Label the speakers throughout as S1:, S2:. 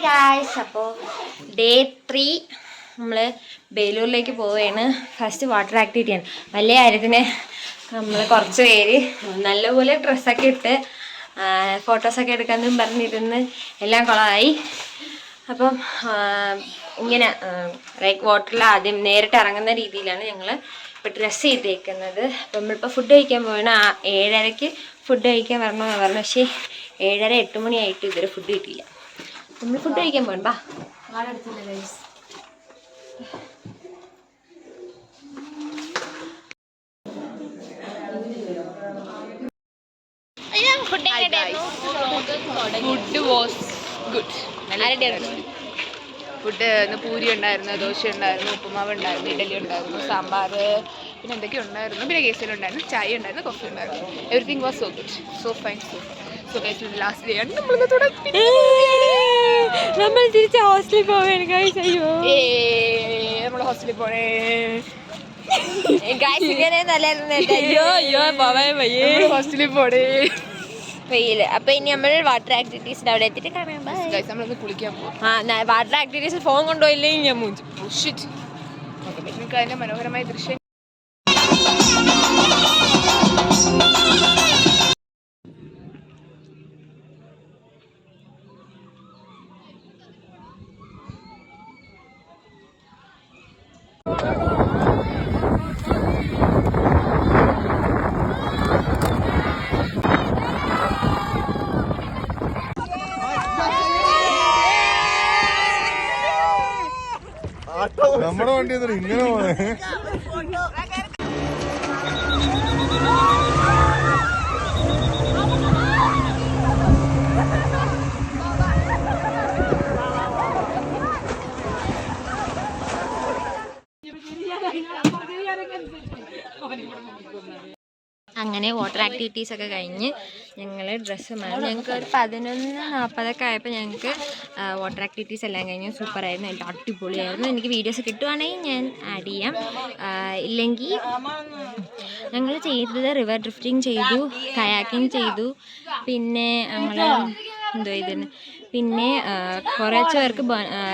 S1: Guys, അപ്പോൾ day 3 നമ്മൾ ബേലൂരിലേക്ക് പോവുകയാണ്. ഫസ്റ്റ് വാട്ടർ ആക്ടിവിറ്റിയാണ്. വലിയ കാര്യത്തിന് നമ്മൾ കുറച്ച് പേര് നല്ലപോലെ ഡ്രസ്സൊക്കെ ഇട്ട് ഫോട്ടോസൊക്കെ എടുക്കാമെന്നും പറഞ്ഞിരുന്ന് എല്ലാം കുളമായി. അപ്പം ഇങ്ങനെ ലൈക്ക് വാട്ടറിൽ ആദ്യം നേരിട്ട് ഇറങ്ങുന്ന രീതിയിലാണ് ഞങ്ങൾ ഇപ്പോൾ ഡ്രസ്സ് ചെയ്തേക്കുന്നത്. അപ്പം നമ്മളിപ്പോൾ ഫുഡ് കഴിക്കാൻ പോവുകയാണ്. 7:30 ഫുഡ് കഴിക്കാൻ വരണമെന്ന് പറഞ്ഞു. പക്ഷേ 7:30-8 മണിയായിട്ട് ഇതുവരെ ഫുഡ് കിട്ടിയില്ല. നമ്മൾ ഫുഡ് കഴിക്കാൻ പോകണ്ട.
S2: Food was good. ഫുഡ് ഇന്ന് പൂരി ഉണ്ടായിരുന്നു, ദോശ ഉണ്ടായിരുന്നു, ഉപ്പുമാവ് ഉണ്ടായിരുന്നു, ഇഡലി ഉണ്ടായിരുന്നു, സാമ്പാർ, പിന്നെ എന്തൊക്കെയോ ഉണ്ടായിരുന്നു, പിന്നെ കേസിലുണ്ടായിരുന്നു, ചായ ഉണ്ടായിരുന്നു, കോഫി ഉണ്ടായിരുന്നു. Everything was so good, so fine, so guys last day ആണ്.
S1: നമ്മൾ തിരിച്ച് ഹോസ്റ്റലിൽ പോവുകയാണ് ഗൈസ്. അയ്യോ
S2: നമ്മൾ ഹോസ്റ്റലിൽ പോണേ
S1: ഗൈസ്. ഇങ്ങനെ
S2: ഹോസ്റ്റലിൽ പോണേ
S1: വെയില്. അപ്പൊ ഇനി നമ്മൾ വാട്ടർ ആക്ടിവിറ്റീസിന്റെ അവിടെ എത്തിയിട്ട് കാണാം.
S2: നമ്മളൊന്ന് കുളിക്കാൻ പോകും.
S1: വാട്ടർ ആക്ടിവിറ്റീസ് ഫോൺ കൊണ്ടുപോയില്ലെങ്കിൽ ഞാൻ മൂഞ്ചു.
S2: നിങ്ങൾക്ക് അതിന്റെ മനോഹരമായ ദൃശ്യം
S3: നമ്മുടെ വണ്ടി ഇങ്ങനെ പോണേ.
S1: അങ്ങനെ വാട്ടർ ആക്ടിവിറ്റീസ് ഒക്കെ കഴിഞ്ഞ് ഞങ്ങൾ ഡ്രസ്സ് മാറി. ഞങ്ങൾക്ക് ഒരു 11:40 ആയപ്പോൾ ഞങ്ങൾക്ക് വാട്ടർ ആക്ടിവിറ്റീസ് എല്ലാം കഴിഞ്ഞ് സൂപ്പറായിരുന്നു. എല്ലാം അടിപൊളിയായിരുന്നു. എനിക്ക് വീഡിയോസ് കിട്ടുവാണെങ്കിൽ ഞാൻ ആഡ് ചെയ്യാം. ഇല്ലെങ്കിൽ ഞങ്ങൾ ചെയ്തത് റിവർ ഡ്രിഫ്റ്റിംഗ് ചെയ്തു, കയാക്കിങ് ചെയ്തു, പിന്നെ ഞങ്ങൾ എന്തോ ഇതിന് പിന്നെ കുറച്ച് പേർക്ക്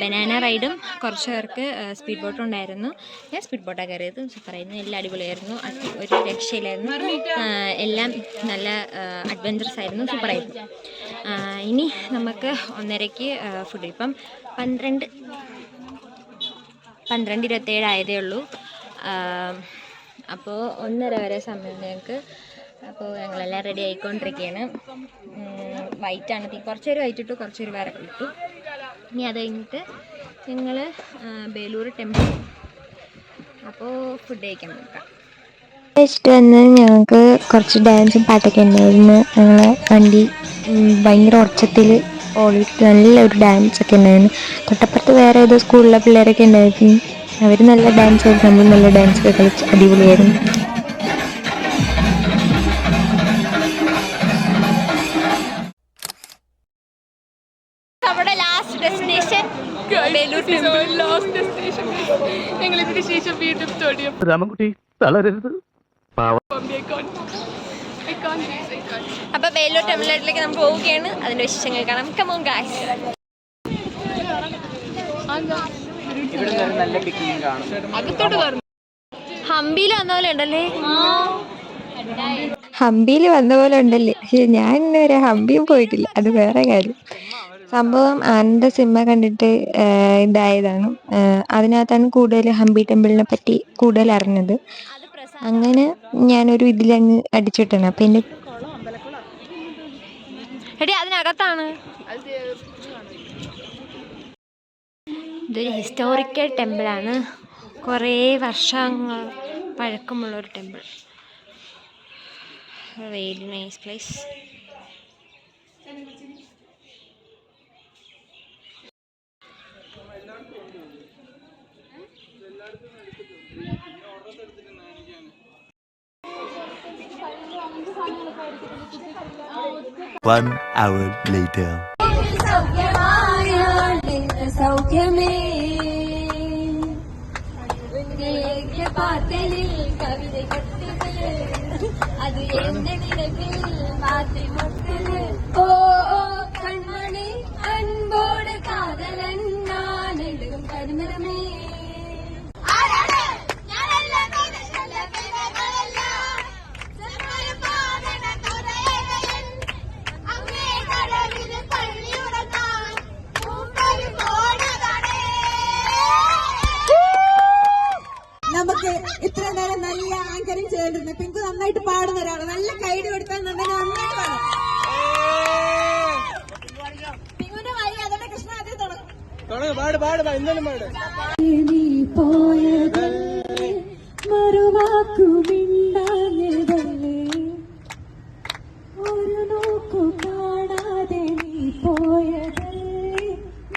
S1: ബനാന റൈഡും കുറച്ച് പേർക്ക് സ്പീഡ് ബോട്ടും ഉണ്ടായിരുന്നു. ഞാൻ സ്പീഡ് ബോട്ടാണ് കയറിയത്. സൂപ്പറായിരുന്നു. എല്ലാം അടിപൊളിയായിരുന്നു. ഒരു രക്ഷയിലായിരുന്നു. എല്ലാം നല്ല അഡ്വഞ്ചറസ് ആയിരുന്നു. സൂപ്പറായിരുന്നു. ഇനി നമുക്ക് 1:30 ഫുഡ്. ഇപ്പം 12:27 ആയതേ ഉള്ളൂ. അപ്പോൾ 1:30 വരെ സമയം ഞങ്ങൾക്ക്. അപ്പോൾ ഞങ്ങളെല്ലാം റെഡി ആയിക്കൊണ്ടിരിക്കുകയാണ്. വൈറ്റാണ് തീ. കുറച്ച് പേര് വൈറ്റ് ഇട്ടു, കുറച്ച് പേര് വേറെ ഇട്ടു. ഇനി അത് കഴിഞ്ഞിട്ട് ഞങ്ങൾ ബേലൂർ ടെമ്പിൾ. അപ്പോൾ ഫുഡ് കഴിക്കാൻ നോക്കാം. കഴിച്ചിട്ട് വന്ന് ഞങ്ങൾക്ക് കുറച്ച് ഡാൻസും പാട്ടൊക്കെ ഉണ്ടായിരുന്നു. ഞങ്ങളെ വണ്ടി ഭയങ്കര ഉറച്ചത്തിൽ ഓടിയിട്ട് നല്ലൊരു ഡാൻസൊക്കെ ഉണ്ടായിരുന്നു. തൊട്ടപ്പുറത്ത് വേറെ ഏതോ സ്കൂളിലെ പിള്ളേരൊക്കെ ഉണ്ടായിരുന്നു. അവർ നല്ല ഡാൻസ് ആയിരുന്നു. നമ്മൾ നല്ല ഡാൻസൊക്കെ കളിച്ച് അടിപൊളിയായിരുന്നു. നമ്മുടെ ലാസ്റ്റ് ഡെസ്റ്റിനേഷൻ ബേലൂർ ടെമ്പിൾ.
S2: ഞങ്ങൾ ഇതിന് ശേഷം വീണ്ടും തൊടിയും.
S3: രാമൻകുട്ടി തളരരുത്.
S1: അപ്പൊ ബേലൂർ ടെമ്പിളിലേക്ക് നമ്മൾ പോവുകയാണ്. അതിന്റെ വിശേഷങ്ങൾ കാണാം. Come on guys. ഹംപിയിൽ വന്ന പോലെ ഉണ്ടല്ലേ? ഹംപിയിൽ വന്ന പോലെ ഉണ്ടല്ലേ? പക്ഷെ ഞാൻ ഇന്നുവരെ ഹംപിയും പോയിട്ടില്ല. അത് വേറെ കാര്യം. സംഭവം ആനന്ദ സിനിമ കണ്ടിട്ട് ഇതായതാണ്. അതിനകത്താണ് കൂടുതൽ ഹംപി ടെമ്പിളിനെ പറ്റി കൂടുതൽ അറിഞ്ഞത്. അങ്ങനെ ഞാനൊരു ഇതിലങ്ങ് അടിച്ചിട്ടാണ്. അപ്പം എൻ്റെ അതിനകത്താണ്. ഇതൊരു ഹിസ്റ്റോറിക്കൽ ടെമ്പിളാണ്. കുറേ വർഷങ്ങൾ പഴക്കമുള്ളൊരു temple. Very nice place.
S4: One hour later.
S1: அது என்ன நினைவில் மாற்றி முட்டு ஓ கண்மணி அன்போடு காதல்
S5: ആങ്കറിങ് ചെയ്തിരുന്നത്. പിങ്കു നന്നായിട്ട് പാടുന്ന ഒരാള്, നല്ല കൈഡി കൊടുത്താൽ നന്നായിട്ട് പാടും. പിങ്കുവിന്റെ വരി അതോടെ കൃഷ്ണ ആദ്യം തുടങ്ങും. നീ പോയതല്ലേ മറുവാക്കുമിണ്ടാഞ്ഞതല്ലേ, ഒരു നോക്കു കാണാതെ നീ പോയതല്ലേ,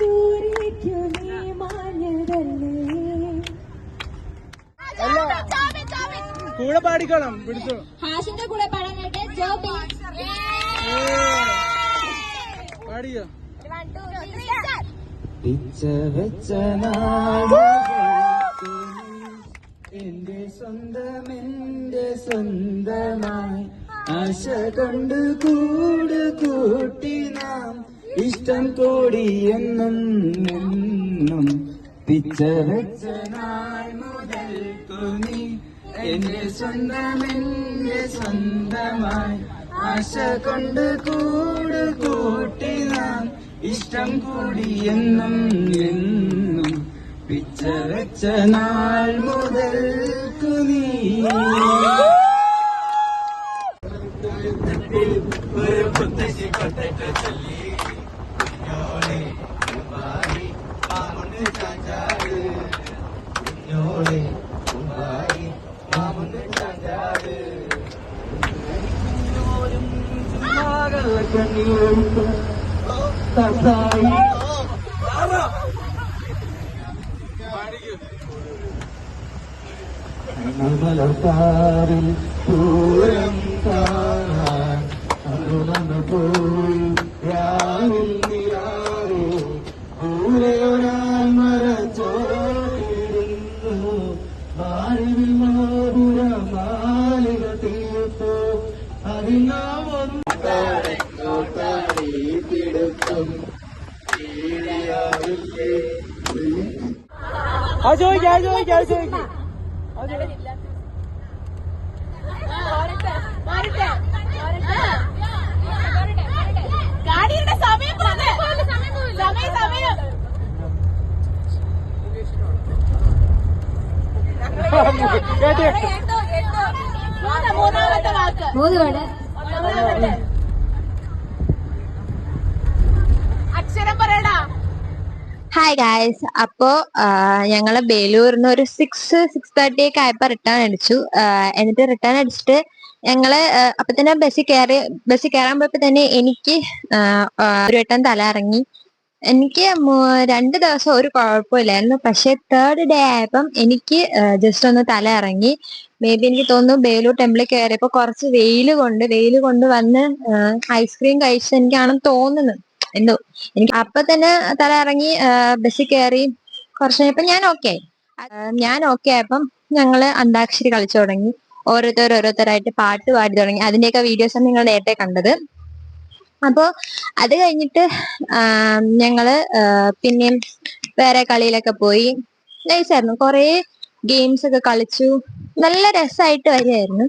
S5: ദൂരേക്കു നീ മാഞ്ഞതല്ലേ.
S6: കൂടെ പാടിക്കണം, പിടിച്ചോ.
S5: ഹാഷിന്റെ കൂടെ പാടാനായിട്ട് ജോബി
S6: പാടിയോ?
S7: പിച്ച വെച്ച എന്റെ സ്വന്തമായി ആശ കൊണ്ട് കൂട് കൂട്ടി നാം ഇഷ്ടം കൂടി എന്നും എന്നും. പിച്ച വെച്ച നാൾ മുതൽ നീ എന്റെ സ്വന്തമായി ആശ കൊണ്ട് കൂട് കൂട്ടി നാം ഇഷ്ടം കൂടി എന്നും എന്നും. പിച്ച വെച്ച നാൾ മുതൽ നീ ഒരു പുത്തശ്ശി കൊട്ട ചൊല്ലി മാമുണ്ട് ചാഞ്ചാട്, മാമുണ്ട് ചാഞ്ചാട്. കണ്ണീരൊഴുക്കും തസായി മലർത്താറിൽ പൂരം കാണാൻ അന്നു പോയി രാവിൽ നിരാവോ ദൂരെ ഒരാൾ മരച്ചോടിരുന്നു. മാറിവിൽ മാപുര മാലിക തീർത്തു അതിനാവൊന്നും
S5: ഗാഡിയുടെ സമയം സമയം മൂന്നാമത്തെ വാക്ക് അക്ഷരം പറയടാ.
S1: ഹായ് ഗായ്സ്, അപ്പോ ഞങ്ങള് ബേലൂരിന്ന് ഒരു 6:30 ഒക്കെ ആയപ്പോ റിട്ടേൺ അടിച്ചു. എന്നിട്ട് റിട്ടേൺ അടിച്ചിട്ട് ഞങ്ങള് അപ്പൊ തന്നെ ബസ്സിൽ കയറാൻ പോയപ്പോ തന്നെ എനിക്ക് ഒരു വട്ടം തല ഇറങ്ങി. എനിക്ക് 2 ദിവസം ഒരു കുഴപ്പമില്ലായിരുന്നു. പക്ഷെ 3rd ഡേ ആയപ്പം എനിക്ക് ജസ്റ്റ് ഒന്ന് തല ഇറങ്ങി. മേ ബി എനിക്ക് തോന്നുന്നു ബേലൂർ ടെമ്പിളിൽ കയറിയപ്പോ കുറച്ച് വെയിൽ കൊണ്ട് വന്ന് ഐസ്ക്രീം കഴിച്ച് എനിക്കാണെന്ന് തോന്നുന്നു. എന്തോ എനിക്ക് അപ്പൊ തന്നെ തല ഇറങ്ങി. ബസ്സിൽ കയറി കുറച്ച് കഴിഞ്ഞപ്പോ ഞാൻ ഓക്കെ ആയപ്പം ഞങ്ങള് അന്താക്ഷരി കളിച്ചു തുടങ്ങി. ഓരോരുത്തരായിട്ട് പാട്ട് പാടി തുടങ്ങി. അതിന്റെയൊക്കെ വീഡിയോസാണ് നിങ്ങൾ നേരത്തെ കണ്ടത്. അപ്പോ അത് കഴിഞ്ഞിട്ട് ഞങ്ങള് പിന്നെയും വേറെ കളിയിലൊക്കെ പോയി. നൈസായിരുന്നു. കുറെ ഗെയിംസ് ഒക്കെ കളിച്ചു. നല്ല രസമായിട്ട് വരികയായിരുന്നു.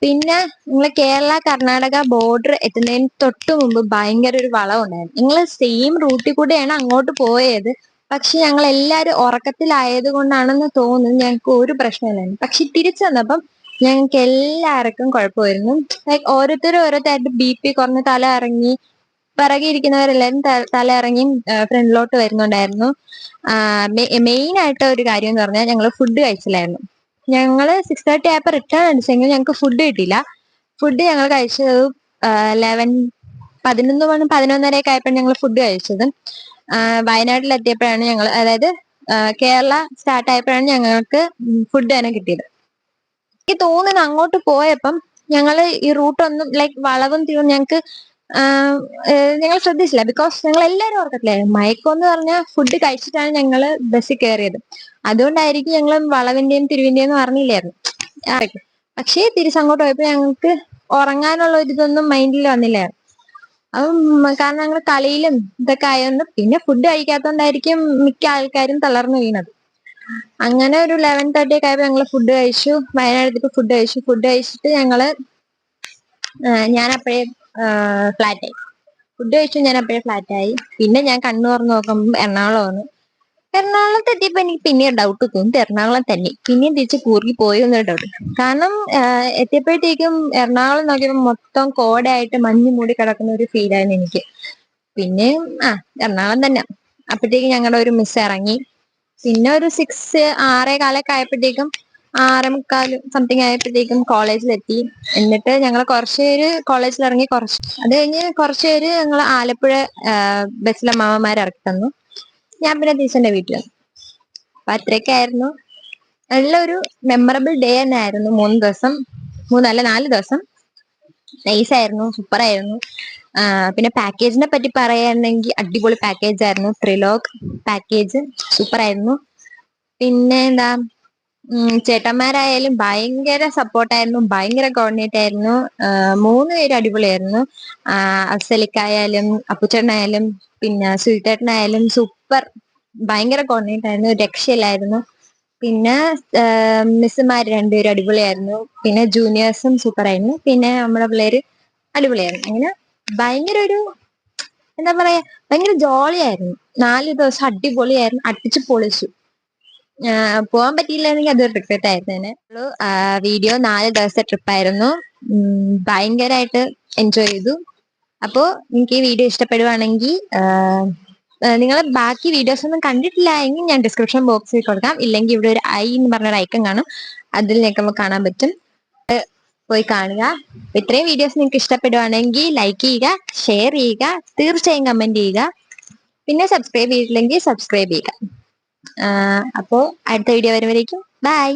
S1: പിന്നെ നിങ്ങള് കേരള കർണാടക ബോർഡർ എത്തുന്നതിന് തൊട്ട് മുമ്പ് ഭയങ്കര ഒരു വളവുണ്ടായിരുന്നു. നിങ്ങള് സെയിം റൂട്ടിൽ കൂടെയാണ് അങ്ങോട്ട് പോയത്. പക്ഷെ ഞങ്ങൾ എല്ലാരും ഉറക്കത്തിലായത് കൊണ്ടാണെന്ന് തോന്നുന്നു ഞങ്ങൾക്ക് ഒരു പ്രശ്നമില്ലായിരുന്നു. പക്ഷെ തിരിച്ചു വന്നപ്പം ഞങ്ങൾക്ക് എല്ലാവർക്കും കുഴപ്പമായിരുന്നു. ലൈക്ക് ഓരോരുത്തരായിട്ട് BP കുറഞ്ഞ് തല ഇറങ്ങി. പിറകെ ഇരിക്കുന്നവരെല്ലാരും തല ഇറങ്ങി ഫ്രണ്ടിലോട്ട് വരുന്നുണ്ടായിരുന്നു. മെയിൻ ആയിട്ട് ഒരു കാര്യം എന്ന് പറഞ്ഞാൽ ഞങ്ങൾ ഫുഡ് കഴിച്ചില്ലായിരുന്നു. ഞങ്ങള് 6:30 ആയപ്പോ റിട്ടേൺ അടിച്ചെങ്കിൽ ഞങ്ങൾക്ക് ഫുഡ് കിട്ടിയില്ല. ഫുഡ് ഞങ്ങൾ കഴിച്ചത് 11:30 ആയപ്പോഴാണ് ഞങ്ങൾ ഫുഡ് കഴിച്ചത്. വയനാട്ടിലെത്തിയപ്പോഴാണ് അതായത് കേരള സ്റ്റാർട്ട് ആയപ്പോഴാണ് ഞങ്ങൾക്ക് ഫുഡ് തന്നെ കിട്ടിയത്. എനിക്ക് തോന്നുന്നു അങ്ങോട്ട് പോയപ്പം ഞങ്ങള് ഈ റൂട്ടൊന്നും ലൈക്ക് വളവും തീർന്ന് ഞങ്ങൾ ശ്രദ്ധിച്ചില്ല. ബിക്കോസ് ഞങ്ങൾ എല്ലാവരും ഓർക്കത്തില്ലായിരുന്നു. മയക്കം എന്ന് പറഞ്ഞാൽ ഫുഡ് കഴിച്ചിട്ടാണ് ഞങ്ങള് ബസ്സിൽ കയറിയത്. അതുകൊണ്ടായിരിക്കും ഞങ്ങൾ വളവിന്റെയും തിരുവിന്റെയും അറിഞ്ഞില്ലായിരുന്നു. പക്ഷേ തിരിച്ചങ്ങോട്ട് പോയപ്പോ ഞങ്ങൾക്ക് ഉറങ്ങാനുള്ള ഒരു ഇതൊന്നും മൈൻഡിൽ വന്നില്ലായിരുന്നു. അപ്പം കാരണം ഞങ്ങൾ കളിയിലും ഇതൊക്കെ ആയതുകൊണ്ട്, പിന്നെ ഫുഡ് കഴിക്കാത്തോണ്ടായിരിക്കും മിക്ക ആൾക്കാരും തളർന്നു വീണത്. അങ്ങനെ ഒരു 11:30 ഒക്കെ ആയപ്പോ ഞങ്ങള് ഫുഡ് കഴിച്ചു. വയനാട്ടിൽ ഫുഡ് കഴിച്ചിട്ട് ഞാനപ്പോഴേ ഫ്ലാറ്റായി. ഫുഡ് കഴിച്ചു ഞാൻ അപ്പോഴേ ഫ്ലാറ്റായി. പിന്നെ ഞാൻ കണ്ണു തുറന്ന് നോക്കുമ്പോൾ എറണാകുളം വന്നു. എറണാകുളത്ത് എത്തിയപ്പോ എനിക്ക് പിന്നെയും ഡൗട്ട് തോന്നി എറണാകുളം തന്നെ പിന്നെയും തിരിച്ച് കൂർഗി പോയി എന്നൊരു ഡൗട്ട്. കാരണം എത്തിയപ്പോഴത്തേക്കും എറണാകുളം നോക്കിയപ്പോൾ മൊത്തം കോടയായിട്ട് മഞ്ഞ് മൂടി കിടക്കുന്ന ഒരു ഫീലായിരുന്നു എനിക്ക്. പിന്നെയും എറണാകുളം തന്നെ. അപ്പോഴത്തേക്കും ഞങ്ങളുടെ ഒരു മിസ് ഇറങ്ങി. പിന്നെ ഒരു 6:15 ആയപ്പോഴത്തേക്കും 6:45 സംതിങ് ആയപ്പോഴത്തേക്കും കോളേജിലെത്തി. എന്നിട്ട് ഞങ്ങൾ കുറച്ച് പേര് കോളേജിൽ ഇറങ്ങി. അത് കഴിഞ്ഞ് കുറച്ച് പേര് ഞങ്ങൾ ആലപ്പുഴ ബസ്സിലെ മാമന്മാർ ഇറക്കി തന്നു. ഞാൻ പിന്നെ തിരിച്ചെന്റെ വീട്ടിൽ വന്നു. അപ്പൊ അത്രയൊക്കെയായിരുന്നു. നല്ലൊരു മെമ്മറബിൾ ഡേ തന്നെ ആയിരുന്നു. 3 ദിവസം 4 ദിവസം നൈസായിരുന്നു, സൂപ്പറായിരുന്നു. പിന്നെ പാക്കേജിനെ പറ്റി പറയുകയാണെങ്കിൽ അടിപൊളി പാക്കേജ് ആയിരുന്നു. ത്രിലോക് പാക്കേജ് സൂപ്പറായിരുന്നു. പിന്നെ എന്താ, ചേട്ടന്മാരായാലും ഭയങ്കര സപ്പോർട്ടായിരുന്നു, ഭയങ്കര കോർഡിനേറ്റ് ആയിരുന്നു. 3 പേരും അടിപൊളിയായിരുന്നു. അഫ്സലിക്കായാലും അപ്പുച്ചേട്ടനായാലും പിന്നെ സുൽത്തേട്ടനായാലും സൂപ്പർ, ഭയങ്കര കോർഡിനേറ്റ് ആയിരുന്നു, രക്ഷയില്ലായിരുന്നു. പിന്നെ മിസ്സുമാർ 2 പേരും അടിപൊളിയായിരുന്നു. പിന്നെ ജൂനിയേഴ്സും സൂപ്പറായിരുന്നു. പിന്നെ നമ്മുടെ പിള്ളേര് അടിപൊളിയായിരുന്നു. അങ്ങനെ ഭയങ്കര ഒരു എന്താ പറയാ, ഭയങ്കര ജോളിയായിരുന്നു. 4 ദിവസം അടിപൊളിയായിരുന്നു, അടിച്ചു പൊളിച്ചു. പോകാൻ പറ്റിയില്ലായിരുന്നെങ്കിൽ അതൊരു റിഗ്രറ്റ് ആയിരുന്നു. വീഡിയോ 4 ദിവസത്തെ ട്രിപ്പായിരുന്നു. ഭയങ്കരമായിട്ട് എൻജോയ് ചെയ്തു. അപ്പോ നിങ്ങൾക്ക് ഈ വീഡിയോ ഇഷ്ടപ്പെടുവാണെങ്കിൽ നിങ്ങൾ ബാക്കി വീഡിയോസ് ഒന്നും കണ്ടിട്ടില്ല എങ്കിൽ ഞാൻ ഡിസ്ക്രിപ്ഷൻ ബോക്സിൽ കൊടുക്കാം. ഇല്ലെങ്കിൽ ഇവിടെ ഒരു ഐ എന്ന് പറഞ്ഞൊരു ഐക്കൺ കാണും, അതിൽ ഞെക്കുമ്പോൾ കാണാൻ പറ്റും. പോയി കാണുക. ഇത്രയും വീഡിയോസ് നിങ്ങൾക്ക് ഇഷ്ടപ്പെടുവാണെങ്കിൽ ലൈക്ക് ചെയ്യുക, ഷെയർ ചെയ്യുക, തീർച്ചയായും കമന്റ് ചെയ്യുക. പിന്നെ സബ്സ്ക്രൈബ് ചെയ്തിട്ടില്ലെങ്കിൽ സബ്സ്ക്രൈബ് ചെയ്യുക. അപ്പോ അടുത്ത വീഡിയോ വരുമ്പോഴേക്കും ബൈ.